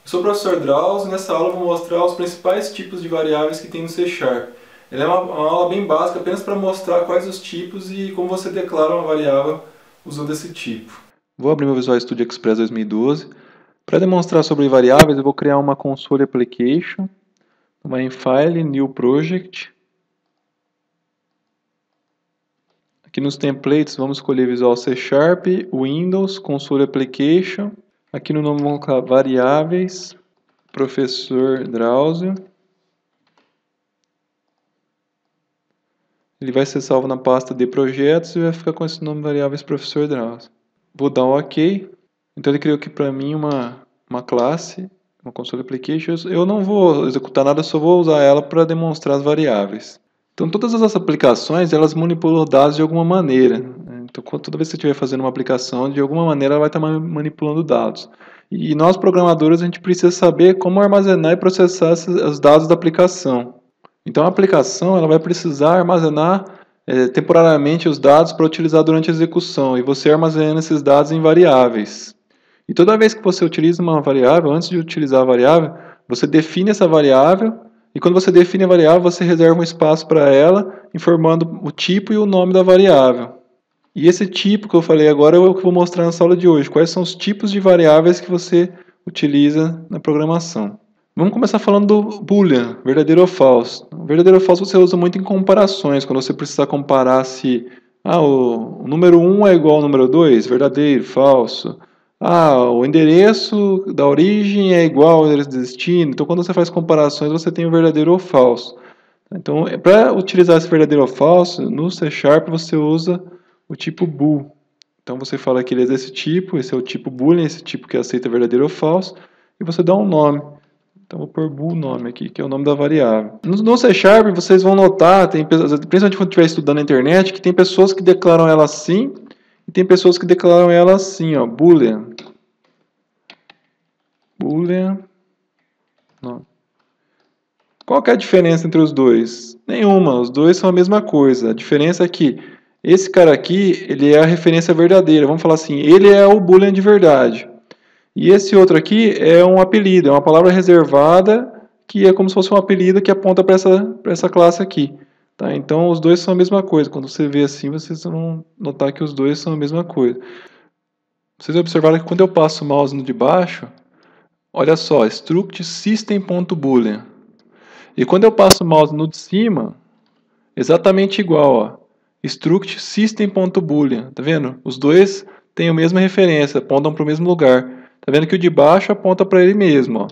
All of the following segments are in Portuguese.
Eu sou o professor Drauzio e nessa aula eu vou mostrar os principais tipos de variáveis que tem no C#. Ela é uma aula bem básica, apenas para mostrar quais os tipos e como você declara uma variável usando esse tipo. Vou abrir meu Visual Studio Express 2012. Para demonstrar sobre variáveis, eu vou criar uma console application, uma em File, New Project. Aqui nos templates vamos escolher Visual C#, Windows, Console Application. Aqui no nome vamos colocar variáveis, professor Drauzio. Ele vai ser salvo na pasta de projetos e vai ficar com esse nome variáveis professor Drauzio. Vou dar um OK. Então ele criou aqui para mim uma classe, uma console application. Eu não vou executar nada, só vou usar ela para demonstrar as variáveis. Então todas as aplicações elas manipulam dados de alguma maneira. Então toda vez que você estiver fazendo uma aplicação, de alguma maneira ela vai estar manipulando dados. E nós programadores a gente precisa saber como armazenar e processar os dados da aplicação. Então a aplicação ela vai precisar armazenar temporariamente os dados para utilizar durante a execução, e você armazena esses dados em variáveis. E toda vez que você utiliza uma variável, antes de utilizar a variável, você define essa variável, e quando você define a variável, você reserva um espaço para ela, informando o tipo e o nome da variável. E esse tipo que eu falei agora é o que eu vou mostrar nessa aula de hoje. Quais são os tipos de variáveis que você utiliza na programação. Vamos começar falando do Boolean, verdadeiro ou falso. O verdadeiro ou falso você usa muito em comparações, quando você precisar comparar se o número 1 é igual ao número 2, verdadeiro, falso. O endereço da origem é igual ao endereço de destino. Então, quando você faz comparações, você tem o verdadeiro ou falso. Então, para utilizar esse verdadeiro ou falso, no C# você usa o tipo bool. Então, você fala que ele é desse tipo, esse é o tipo Boolean, esse tipo que aceita verdadeiro ou falso, e você dá um nome. Então, vou pôr bool nome aqui, que é o nome da variável. No C# vocês vão notar, principalmente quando estiver estudando na internet, que tem pessoas que declaram ela assim, e tem pessoas que declaram ela assim, ó, Boolean. Boolean. Não. Qual que é a diferença entre os dois? Nenhuma, os dois são a mesma coisa. A diferença é que esse cara aqui, ele é a referência verdadeira. Vamos falar assim, ele é o Boolean de verdade. E esse outro aqui é um apelido, é uma palavra reservada que é como se fosse um apelido que aponta para essa classe aqui. Tá? Então, os dois são a mesma coisa. Quando você vê assim, vocês vão notar que os dois são a mesma coisa. Vocês observaram que quando eu passo o mouse no de baixo, olha só, struct system.boolean. E quando eu passo o mouse no de cima, exatamente igual, ó, struct system.boolean. Tá vendo? Os dois têm a mesma referência, apontam para o mesmo lugar. Tá vendo que o de baixo aponta para ele mesmo, ó.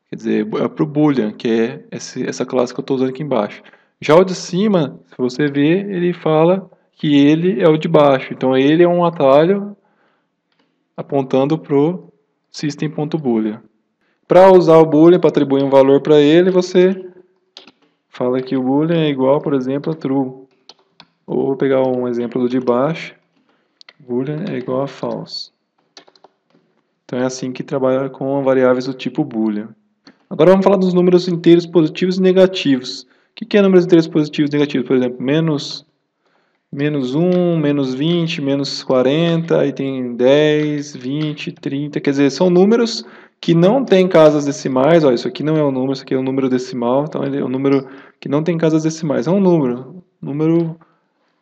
Quer dizer, é para o Boolean, que é essa classe que eu estou usando aqui embaixo. Já o de cima, se você ver, ele fala que ele é o de baixo. Então ele é um atalho apontando para o system.boolean. Para usar o Boolean, para atribuir um valor para ele, você fala que o Boolean é igual, por exemplo, a true. Ou vou pegar um exemplo do de baixo. Boolean é igual a false. Então é assim que trabalha com variáveis do tipo Boolean. Agora vamos falar dos números inteiros positivos e negativos. O que é números inteiros positivos e negativos? Por exemplo, menos 1, menos 20, menos 40, aí tem 10, 20, 30. Quer dizer, são números que não têm casas decimais. Olha, isso aqui não é um número, isso aqui é um número decimal. Então ele é um número que não tem casas decimais. É um número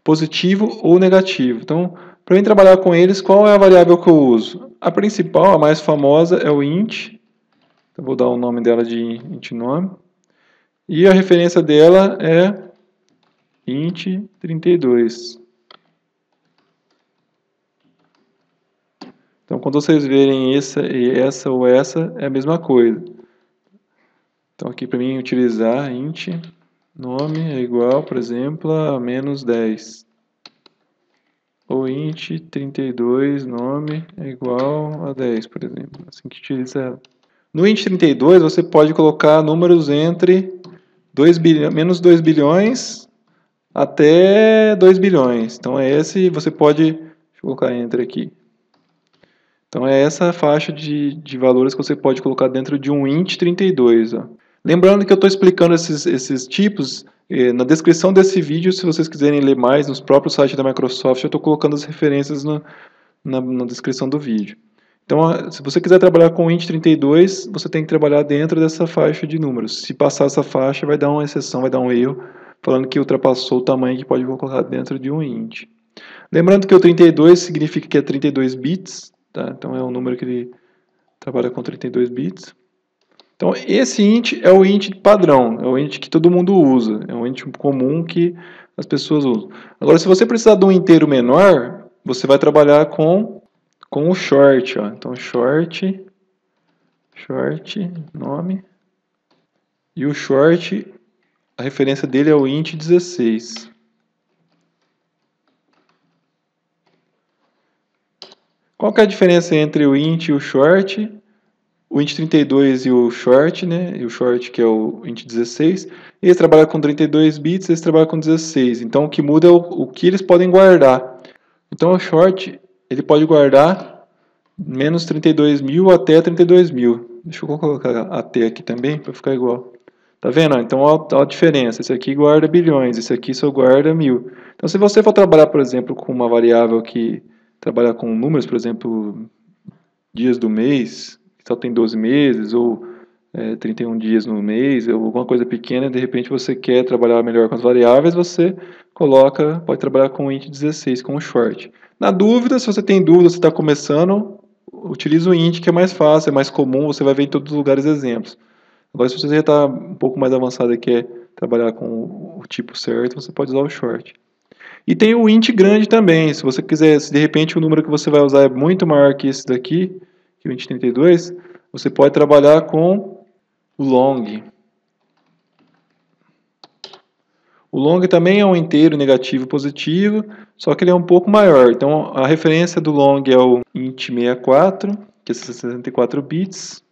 positivo ou negativo. Então, para mim trabalhar com eles, qual é a variável que eu uso? A principal, a mais famosa, é o int. Eu vou dar o nome dela de int nome. E a referência dela é int 32. Então, quando vocês verem essa ou essa, é a mesma coisa. Então, aqui para mim utilizar int nome é igual, por exemplo, a menos 10. Ou int 32 nome é igual a 10, por exemplo. Assim que utiliza ela. No int 32, você pode colocar números entre menos 2 bilhões até 2 bilhões. Então é esse, você pode, deixa eu colocar entre aqui. Então é essa faixa de valores que você pode colocar dentro de um int 32. Ó. Lembrando que eu estou explicando esses tipos na descrição desse vídeo, se vocês quiserem ler mais nos próprios sites da Microsoft, eu estou colocando as referências na descrição do vídeo. Então, se você quiser trabalhar com o int 32, você tem que trabalhar dentro dessa faixa de números. Se passar essa faixa, vai dar uma exceção, vai dar um erro, falando que ultrapassou o tamanho que pode colocar dentro de um int. Lembrando que o 32 significa que é 32 bits, tá? Então é um número que ele trabalha com 32 bits. Então esse int é o int padrão, é o int que todo mundo usa, é um int comum que as pessoas usam. Agora, se você precisar de um inteiro menor, você vai trabalhar com o short. Ó. Então short, nome, e o short, a referência dele é o int 16. Qual que é a diferença entre o int e o short? O int 32 e o short, né? E o short que é o int 16, eles trabalham com 32 bits, eles trabalham com 16. Então o que muda é o que eles podem guardar. Então o short, ele pode guardar menos 32.000 até 32.000. Deixa eu colocar até aqui também para ficar igual. Tá vendo? Então olha a diferença. Esse aqui guarda bilhões, esse aqui só guarda 1.000. Então se você for trabalhar, por exemplo, com uma variável que trabalha com números, por exemplo, dias do mês, só tem 12 meses, ou 31 dias no mês, ou alguma coisa pequena, de repente você quer trabalhar melhor com as variáveis, você pode trabalhar com o int 16, com o short. Na dúvida, se você tem dúvida, você está começando, utilize o int, que é mais fácil, é mais comum, você vai ver em todos os lugares exemplos. Agora, se você já está um pouco mais avançado e quer trabalhar com o tipo certo, você pode usar o short. E tem o int grande também, se você quiser, se de repente o número que você vai usar é muito maior que esse daqui, que o int 32, você pode trabalhar com o long. O long também é um inteiro negativo positivo, só que ele é um pouco maior. Então a referência do long é o int 64, que é 64 bits.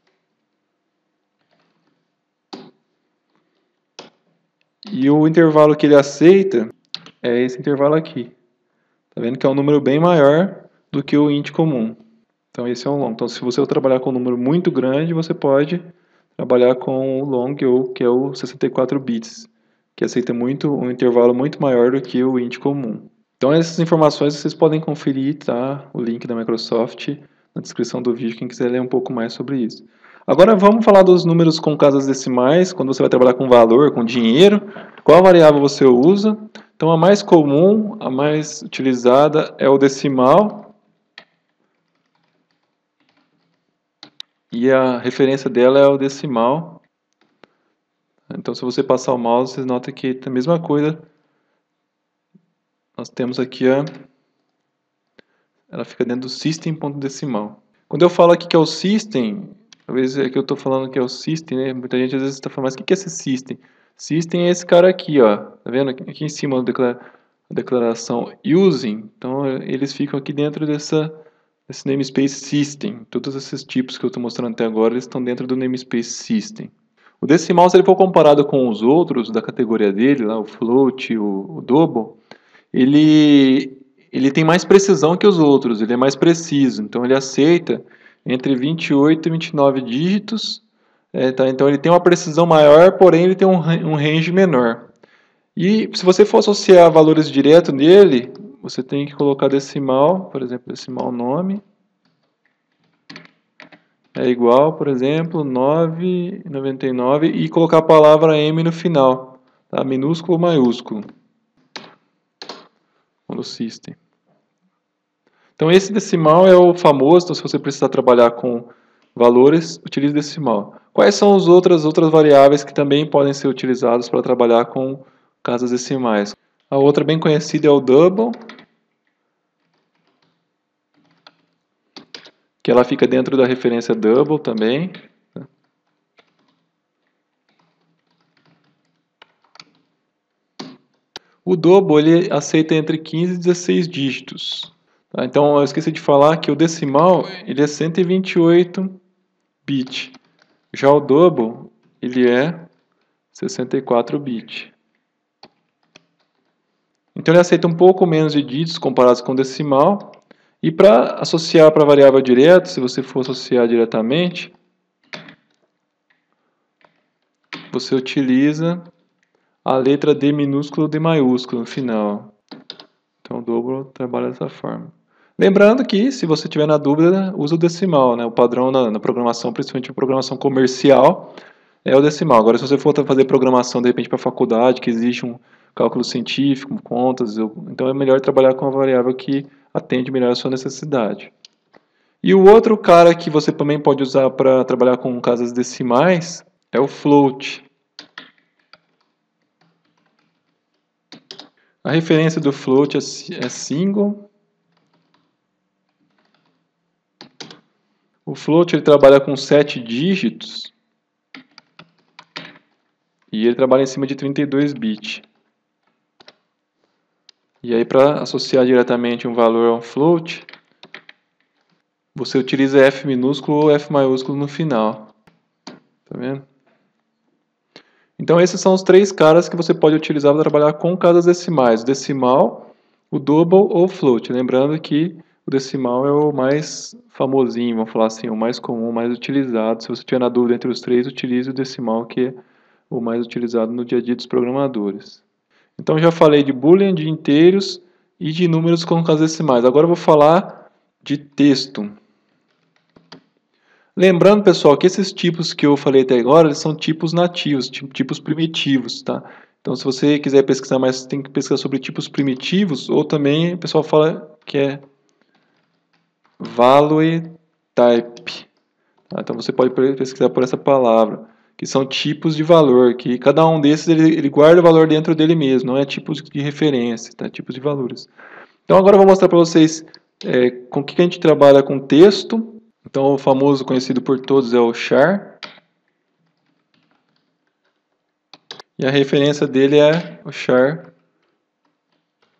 E o intervalo que ele aceita é esse intervalo aqui. Tá vendo que é um número bem maior do que o int comum. Então esse é um long. Então se você trabalhar com um número muito grande, você pode trabalhar com o long, que é o 64 bits, que aceita um intervalo muito maior do que o int comum. Então essas informações vocês podem conferir, tá? O link da Microsoft na descrição do vídeo, quem quiser ler um pouco mais sobre isso. Agora vamos falar dos números com casas decimais, quando você vai trabalhar com valor, com dinheiro, qual variável você usa. Então a mais comum, a mais utilizada é o decimal, e a referência dela é o decimal. Então se você passar o mouse, você nota que é a mesma coisa. Nós temos aqui ela fica dentro do system.decimal. Quando eu falo aqui que é o system, talvez é que eu estou falando que é o system, né? Muita gente às vezes está falando, mas o que é esse system? System é esse cara aqui, ó. Tá vendo? Aqui em cima a declaração using. Então eles ficam aqui dentro desse namespace system. Todos esses tipos que eu estou mostrando até agora, eles estão dentro do namespace system. O decimal, se ele for comparado com os outros da categoria dele, lá, o float, o double, ele tem mais precisão que os outros, ele é mais preciso, então ele aceita entre 28 e 29 dígitos, tá? Então ele tem uma precisão maior, porém ele tem um range menor. E se você for associar valores direto nele, você tem que colocar decimal, por exemplo, decimal nome, é igual, por exemplo, 9,99 e colocar a palavra M no final, tá? Minúsculo ou maiúsculo, no system. Então esse decimal é o famoso, então se você precisar trabalhar com valores, utilize decimal. Quais são as outras variáveis que também podem ser utilizadas para trabalhar com casas decimais? A outra bem conhecida é o double, que ela fica dentro da referência double também. O double ele aceita entre 15 e 16 dígitos. Tá? Então eu esqueci de falar que o decimal ele é 128 bits. Já o double ele é 64 bits. Então ele aceita um pouco menos de dígitos comparados com o decimal. E para associar para a variável direta, se você for associar diretamente, você utiliza a letra D minúsculo ou D maiúsculo no final. Então o dobro trabalha dessa forma. Lembrando que, se você tiver na dúvida, usa o decimal, né? O padrão na programação, principalmente programação comercial, é o decimal. Agora, se você for fazer programação, de repente, para faculdade, que existe um cálculo científico, contas, então é melhor trabalhar com a variável que atende melhor a sua necessidade. E o outro cara que você também pode usar para trabalhar com casas decimais é o float. A referência do float é single. O float ele trabalha com 7 dígitos e ele trabalha em cima de 32 bits. E aí, para associar diretamente um valor a um float, você utiliza F minúsculo ou F maiúsculo no final. Tá vendo? Então, esses são os 3 caras que você pode utilizar para trabalhar com casas decimais: o decimal, o double ou o float. Lembrando que o decimal é o mais famosinho, vamos falar assim, o mais comum, o mais utilizado. Se você tiver na dúvida entre os 3, utilize o decimal, que é o mais utilizado no dia a dia dos programadores. Então, já falei de boolean, de inteiros e de números com casas decimais. Agora eu vou falar de texto. Lembrando, pessoal, que esses tipos que eu falei até agora, eles são tipos nativos, tipos primitivos, tá? Então, se você quiser pesquisar mais, tem que pesquisar sobre tipos primitivos, ou também o pessoal fala que é value type. Tá? Então, você pode pesquisar por essa palavra, que são tipos de valor, que cada um desses ele guarda o valor dentro dele mesmo, não é tipos de referência, tá? Tipos de valores. Então, agora eu vou mostrar para vocês com o que a gente trabalha com texto. Então, o famoso, conhecido por todos, é o char. E a referência dele é o char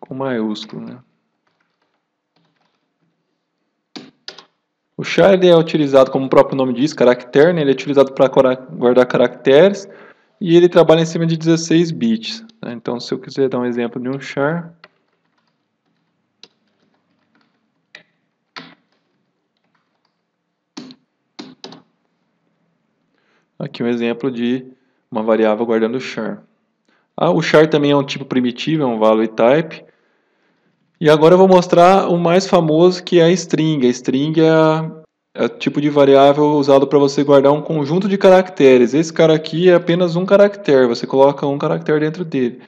com maiúsculo, né? O char ele é utilizado, como o próprio nome diz, caractere, né? Ele é utilizado para guardar caracteres e ele trabalha em cima de 16 bits. Né? Então, se eu quiser dar um exemplo de um char, aqui um exemplo de uma variável guardando o char. O char também é um tipo primitivo, é um value type. E agora eu vou mostrar o mais famoso, que é a string. A string é o tipo de variável usado para você guardar um conjunto de caracteres. Esse cara aqui é apenas um caractere, você coloca um caractere dentro dele.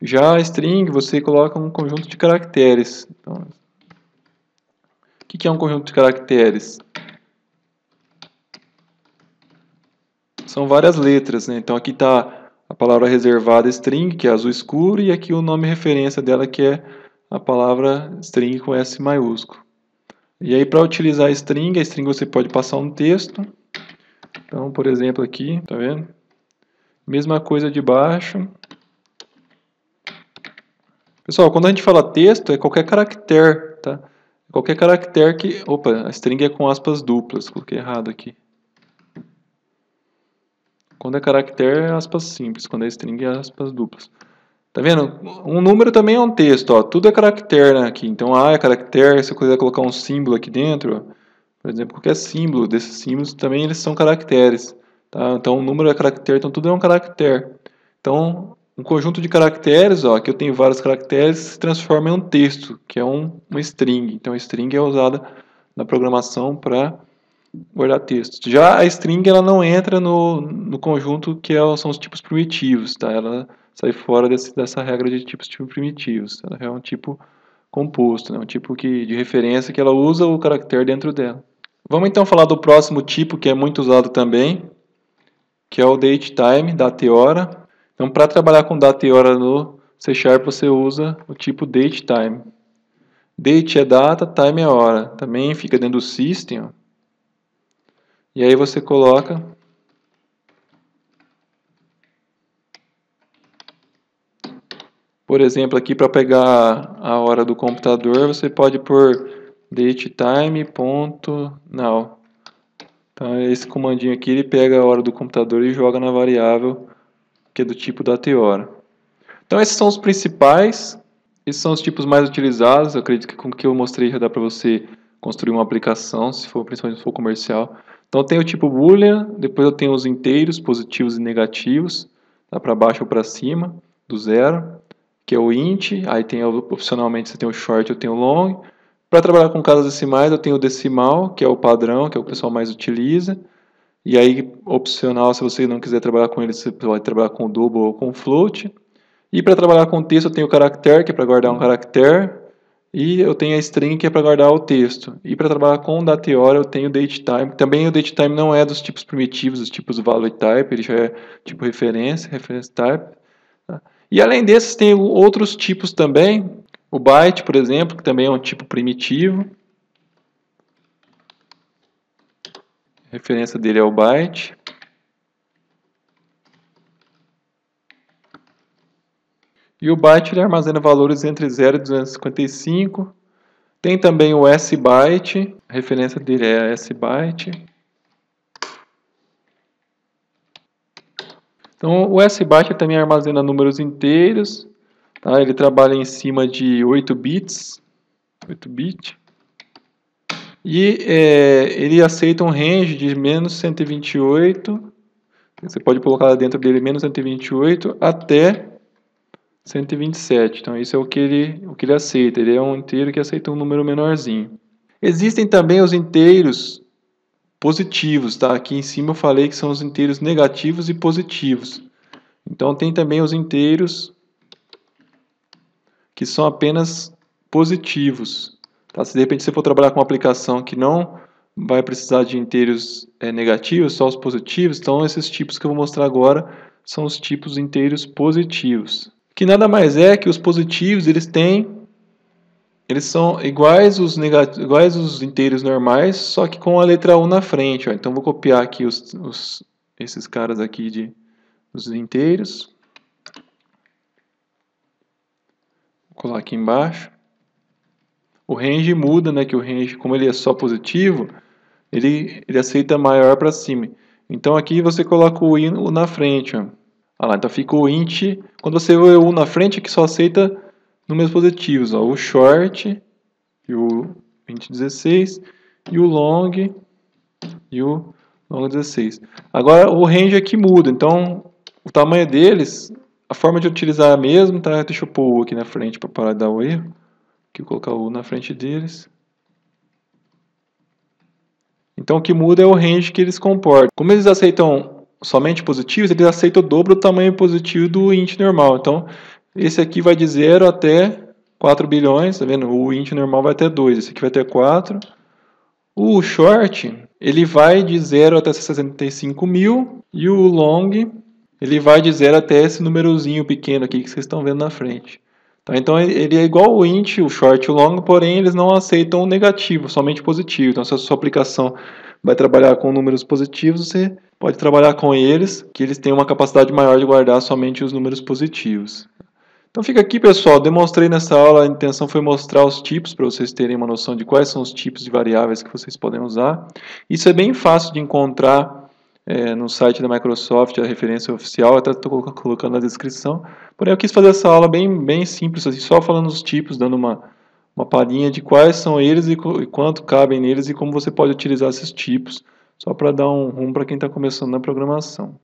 Já a string, você coloca um conjunto de caracteres. Então, o que é um conjunto de caracteres? São várias letras, né? Então aqui está a palavra reservada string, que é azul escuro, e aqui o nome referência dela, que é a palavra string com S maiúsculo. E aí, para utilizar a string você pode passar um texto. Então, por exemplo, aqui, tá vendo? Mesma coisa de baixo. Pessoal, quando a gente fala texto, é qualquer caractere, tá? Qualquer caractere que... Opa, a string é com aspas duplas, coloquei errado aqui. Quando é caractere, é aspas simples. Quando é string, é aspas duplas. Tá vendo? Um número também é um texto, ó. Tudo é caractere, né, aqui. Então, A é caractere. Se eu quiser colocar um símbolo aqui dentro, ó, por exemplo, qualquer símbolo desses símbolos também eles são caracteres. Tá? Então, o número é caractere, então tudo é um caractere. Então, um conjunto de caracteres, ó, que eu tenho vários caracteres, se transforma em um texto, que é uma string. Então, a string é usada na programação para guardar textos. Já a string ela não entra no conjunto que são os tipos primitivos, tá? Ela sai fora dessa regra de tipos primitivos. Ela é um tipo composto, né? Um tipo de referência que ela usa o caractere dentro dela. Vamos então falar do próximo tipo que é muito usado também, que é o datetime, data e hora. Então, para trabalhar com data e hora no C# você usa o tipo datetime. Date é data, time é hora. Também fica dentro do system, ó. E aí você coloca por exemplo, aqui para pegar a hora do computador, você pode pôr datetime.now. Então, esse comandinho aqui ele pega a hora do computador e joga na variável que é do tipo data e hora. Então, esses são os principais. Esses são os tipos mais utilizados. Eu acredito que com o que eu mostrei já dá para você construir uma aplicação, principalmente se for comercial. Então, tem o tipo boolean, depois eu tenho os inteiros, positivos e negativos, tá? Para baixo ou para cima, do zero, que é o int. Aí tem opcionalmente você tem o short e tem o long. Para trabalhar com casas decimais, eu tenho o decimal, que é o padrão, que é o que o pessoal mais utiliza. E aí, opcional, se você não quiser trabalhar com ele, você pode trabalhar com o double ou com o float. E para trabalhar com texto, eu tenho o caractere, que é para guardar um caractere. E eu tenho a string, que é para guardar o texto. E para trabalhar com dateora, eu tenho o datetime. Também o datetime não é dos tipos primitivos, dos tipos value type, ele já é tipo reference type. E além desses, tem outros tipos também. O byte, por exemplo, que também é um tipo primitivo. A referência dele é o byte. E o byte ele armazena valores entre 0 e 255. Tem também o sbyte, a referência dele é sbyte. Então o sbyte também armazena números inteiros. Tá? Ele trabalha em cima de 8 bits. 8 bits. E ele aceita um range de menos 128. Você pode colocar dentro dele menos 128 até 127. Então isso é o que ele aceita. Ele é um inteiro que aceita um número menorzinho. Existem também os inteiros positivos, tá? Aqui em cima eu falei que são os inteiros negativos e positivos. Então tem também os inteiros que são apenas positivos. Tá? Se de repente você for trabalhar com uma aplicação que não vai precisar de inteiros negativos, só os positivos, então esses tipos que eu vou mostrar agora são os tipos inteiros positivos. Que nada mais é que os positivos, eles são iguais os inteiros normais, só que com a letra U na frente. Ó. Então vou copiar aqui esses caras aqui dos inteiros. Vou colar aqui embaixo. O range muda, né? Que o range, como ele é só positivo, ele aceita maior para cima. Então aqui você coloca o I na frente. Ó. Ah lá, então fica o int. Quando você vê o U na frente, que só aceita números positivos. Ó. O short e o int 16 e o long e o long 16. Agora o range aqui muda. Então o tamanho deles, a forma de utilizar é a mesma. Tá? Deixa eu pôr o U aqui na frente para parar de dar o erro. Aqui eu vou colocar o U na frente deles. Então o que muda é o range que eles comportam. Como eles aceitam somente positivos, eles aceitam o dobro do tamanho positivo do int normal. Então esse aqui vai de 0 até 4 bilhões, tá vendo? O int normal vai até 2, esse aqui vai até 4. O short, ele vai de 0 até 65 mil, e o long, ele vai de 0 até esse númerozinho pequeno aqui que vocês estão vendo na frente. Tá? Então ele é igual o int, o short e o long, porém eles não aceitam o negativo, somente positivo. Então se a sua aplicação vai trabalhar com números positivos, você pode trabalhar com eles, que eles têm uma capacidade maior de guardar somente os números positivos. Então fica aqui, pessoal, demonstrei nessa aula, a intenção foi mostrar os tipos, para vocês terem uma noção de quais são os tipos de variáveis que vocês podem usar. Isso é bem fácil de encontrar no site da Microsoft, a referência oficial, até estou colocando na descrição. Porém, eu quis fazer essa aula bem simples, assim, só falando os tipos, dando uma palhinha de quais são eles e quanto cabem neles e como você pode utilizar esses tipos, só para dar um rumo para quem está começando na programação.